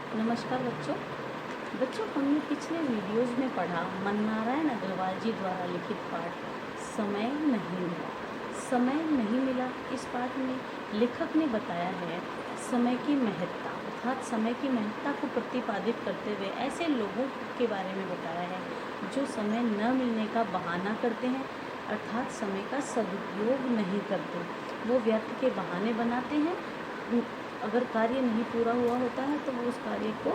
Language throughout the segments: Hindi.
नमस्कार बच्चों। हमने पिछले वीडियोज़ में पढ़ा मननारायण अग्रवाल जी द्वारा लिखित पाठ समय नहीं मिला। समय नहीं मिला इस पाठ में लेखक ने बताया है समय की महत्ता, अर्थात समय की महत्ता को प्रतिपादित करते हुए ऐसे लोगों के बारे में बताया है जो समय न मिलने का बहाना करते हैं, अर्थात समय का सदुपयोग नहीं करते। वो व्यर्थ के बहाने बनाते हैं। अगर कार्य नहीं पूरा हुआ होता है तो वो उस कार्य को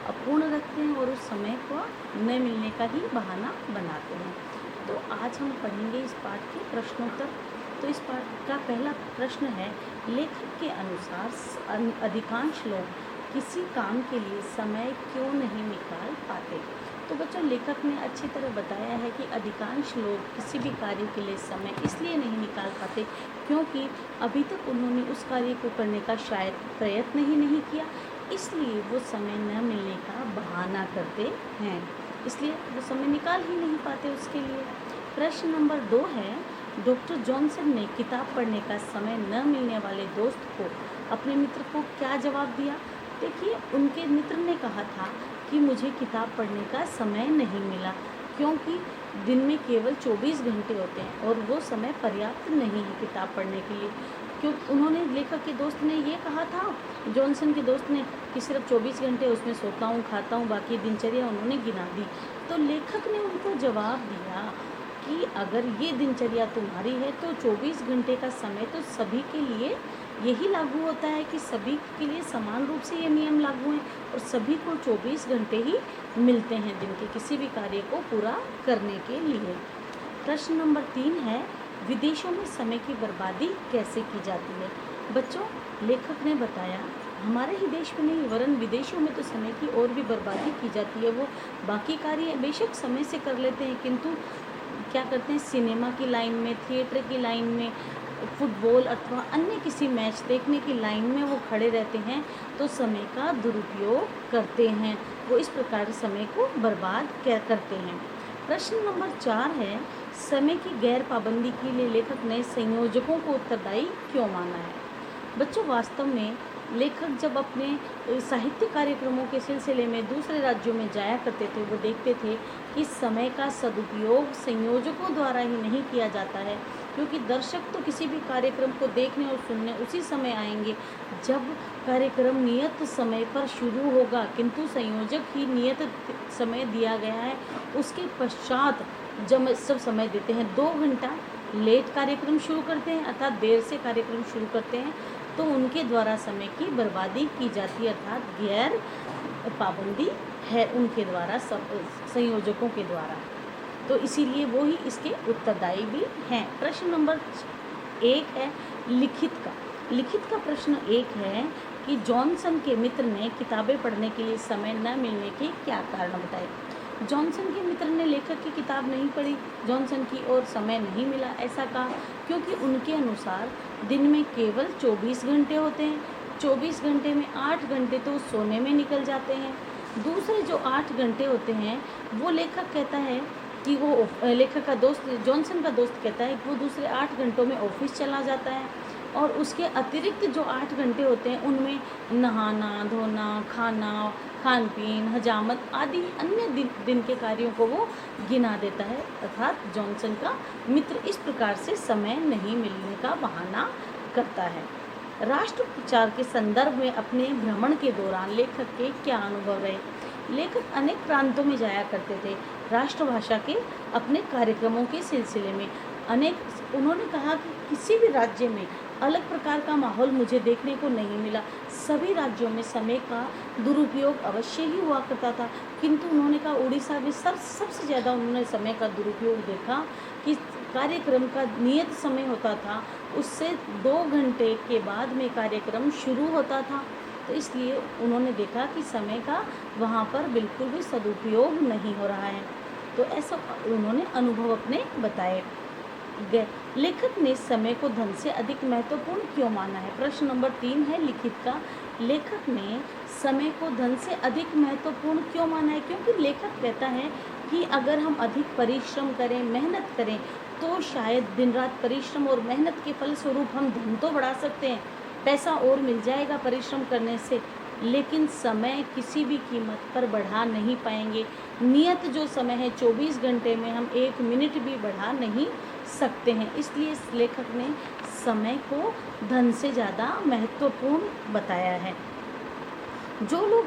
अपूर्ण रखते हैं और उस समय को न मिलने का ही बहाना बनाते हैं। तो आज हम पढ़ेंगे इस पाठ के प्रश्नोत्तर। तो इस पाठ का पहला प्रश्न है, लेखक के अनुसार अधिकांश लोग किसी काम के लिए समय क्यों नहीं निकाल पाते। तो बच्चों, लेखक ने अच्छी तरह बताया है कि अधिकांश लोग किसी भी कार्य के लिए समय इसलिए नहीं निकाल पाते क्योंकि अभी तक उन्होंने उस कार्य को करने का शायद प्रयत्न ही नहीं किया, इसलिए वो समय न मिलने का बहाना करते हैं, इसलिए वो समय निकाल ही नहीं पाते उसके लिए। प्रश्न नंबर 2 है, डॉक्टर जॉनसन ने किताब पढ़ने का समय न मिलने वाले दोस्त को अपने मित्र को क्या जवाब दिया। देखिए, उनके मित्र ने कहा था कि मुझे किताब पढ़ने का समय नहीं मिला क्योंकि दिन में केवल 24 घंटे होते हैं और वो समय पर्याप्त नहीं है किताब पढ़ने के लिए। क्योंकि उन्होंने, लेखक के दोस्त ने ये कहा था, जॉनसन के दोस्त ने, कि सिर्फ 24 घंटे उसमें सोता हूँ, खाता हूँ, बाकी दिनचर्या उन्होंने गिना दी। तो लेखक ने उनको जवाब दिया कि अगर ये दिनचर्या तुम्हारी है तो 24 घंटे का समय तो सभी के लिए यही लागू होता है कि सभी के लिए समान रूप से ये नियम लागू हैं और सभी को 24 घंटे ही मिलते हैं दिन के किसी भी कार्य को पूरा करने के लिए। प्रश्न नंबर 3 है, विदेशों में समय की बर्बादी कैसे की जाती है। बच्चों, लेखक ने बताया हमारे ही देश में नहीं वरन विदेशों में तो समय की और भी बर्बादी की जाती है। वो बाकी कार्य बेशक समय से कर लेते हैं किंतु क्या करते हैं, सिनेमा की लाइन में, थिएटर की लाइन में, फुटबॉल अथवा अन्य किसी मैच देखने की लाइन में वो खड़े रहते हैं तो समय का दुरुपयोग करते हैं। वो इस प्रकार समय को बर्बाद करते हैं। प्रश्न नंबर 4 है, समय की गैर पाबंदी के लिए लेखक ने संयोजकों को उत्तरदायी क्यों माना है। बच्चों, वास्तव में लेखक जब अपने साहित्य कार्यक्रमों के सिलसिले में दूसरे राज्यों में जाया करते थे, वो देखते थे कि समय का सदुपयोग संयोजकों द्वारा ही नहीं किया जाता है क्योंकि दर्शक तो किसी भी कार्यक्रम को देखने और सुनने उसी समय आएंगे जब कार्यक्रम नियत समय पर शुरू होगा, किंतु संयोजक ही नियत समय दिया गया है उसके पश्चात जब सब समय देते हैं, 2 घंटा लेट कार्यक्रम शुरू करते हैं अर्थात देर से कार्यक्रम शुरू करते हैं तो उनके द्वारा समय की बर्बादी की जाती है, अर्थात गैर पाबंदी है उनके द्वारा, संयोजकों के द्वारा। तो इसीलिए वो ही इसके उत्तरदायी भी हैं। प्रश्न नंबर 1 है लिखित का प्रश्न 1 है कि जॉनसन के मित्र ने किताबें पढ़ने के लिए समय न मिलने के क्या कारण बताए। जॉनसन के मित्र ने लेखक की किताब नहीं पढ़ी, जॉनसन की और समय नहीं मिला, ऐसा कहा क्योंकि उनके अनुसार दिन में केवल 24 घंटे होते हैं। 24 घंटे में 8 घंटे तो सोने में निकल जाते हैं। दूसरे जो 8 घंटे होते हैं वो लेखक कहता है कि वो, लेखक का दोस्त, जॉनसन का दोस्त कहता है कि वो दूसरे 8 घंटों में ऑफिस चला जाता है और उसके अतिरिक्त जो 8 घंटे होते हैं उनमें नहाना धोना, खान पीन, हजामत आदि अन्य दिन के कार्यों को वो गिना देता है, अर्थात जॉनसन का मित्र इस प्रकार से समय नहीं मिलने का बहाना करता है। राष्ट्र प्रचार के संदर्भ में अपने भ्रमण के दौरान लेखक के क्या अनुभव रहे। लेखक अनेक प्रांतों में जाया करते थे राष्ट्रभाषा के अपने कार्यक्रमों के सिलसिले में। उन्होंने कहा कि किसी भी राज्य में अलग प्रकार का माहौल मुझे देखने को नहीं मिला, सभी राज्यों में समय का दुरुपयोग अवश्य ही हुआ करता था, किंतु उन्होंने कहा उड़ीसा में सबसे ज़्यादा उन्होंने समय का दुरुपयोग देखा कि कार्यक्रम का नियत समय होता था, उससे 2 घंटे के बाद में कार्यक्रम शुरू होता था, तो इसलिए उन्होंने देखा कि समय का वहाँ पर बिल्कुल भी सदुपयोग नहीं हो रहा है। तो ऐसा उन्होंने अनुभव अपने बताए। लेखक ने समय को धन से अधिक महत्वपूर्ण क्यों माना है। प्रश्न नंबर 3 है लिखित का, लेखक ने समय को धन से अधिक महत्वपूर्ण क्यों माना है। क्योंकि लेखक कहता है कि अगर हम अधिक परिश्रम करें, मेहनत करें तो शायद दिन रात परिश्रम और मेहनत के फलस्वरूप हम धन तो बढ़ा सकते हैं, पैसा और मिल जाएगा परिश्रम करने से, लेकिन समय किसी भी कीमत पर बढ़ा नहीं पाएंगे। नियत जो समय है 24 घंटे में हम 1 मिनट भी बढ़ा नहीं सकते हैं। इसलिए इस लेखक ने समय को धन से ज़्यादा महत्वपूर्ण बताया है। जो लोग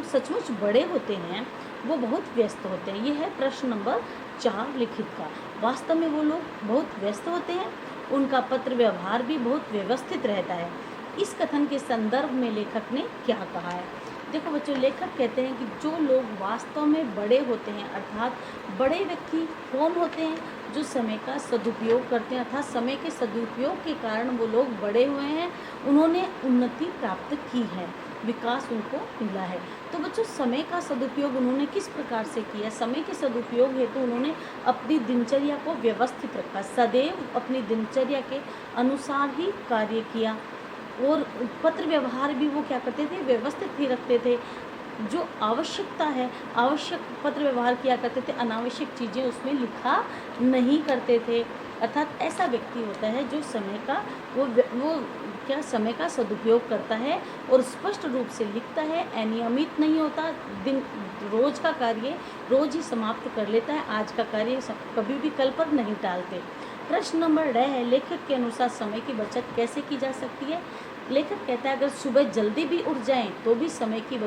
सचमुच बड़े होते हैं वो बहुत व्यस्त होते हैं। ये है प्रश्न नंबर 4 लिखित का। वास्तव में वो लोग बहुत व्यस्त होते हैं, उनका पत्र व्यवहार भी बहुत व्यवस्थित रहता है। इस कथन के संदर्भ में लेखक ने क्या कहा है? देखो बच्चों, लेखक कहते हैं कि जो लोग वास्तव में बड़े होते हैं, अर्थात बड़े व्यक्ति कौन होते हैं? जो समय का सदुपयोग करते हैं, अर्थात समय के सदुपयोग के कारण वो लोग बड़े हुए हैं, उन्होंने उन्नति प्राप्त की है, विकास उनको मिला है। तो बच्चों, समय का सदुपयोग उन्होंने किस प्रकार से किया? समय के सदुपयोग हेतु उन्होंने अपनी दिनचर्या को व्यवस्थित रखा, सदैव अपनी दिनचर्या के अनुसार ही कार्य किया, और पत्र व्यवहार भी वो क्या करते थे? व्यवस्थित ही रखते थे। जो आवश्यकता है, आवश्यक पत्र व्यवहार किया करते थे, अनावश्यक चीज़ें उसमें लिखा नहीं करते थे। अर्थात ऐसा व्यक्ति होता है जो समय का समय का सदुपयोग करता है और स्पष्ट रूप से लिखता है, अनियमित नहीं होता, रोज का कार्य रोज ही समाप्त कर लेता है, आज का कार्य कभी भी कल पर नहीं टालते। प्रश्न नंबर 6 है, लेखक के अनुसार समय की बचत कैसे की जा सकती है? लेखक कहता है अगर सुबह जल्दी भी उठ जाएं तो भी समय की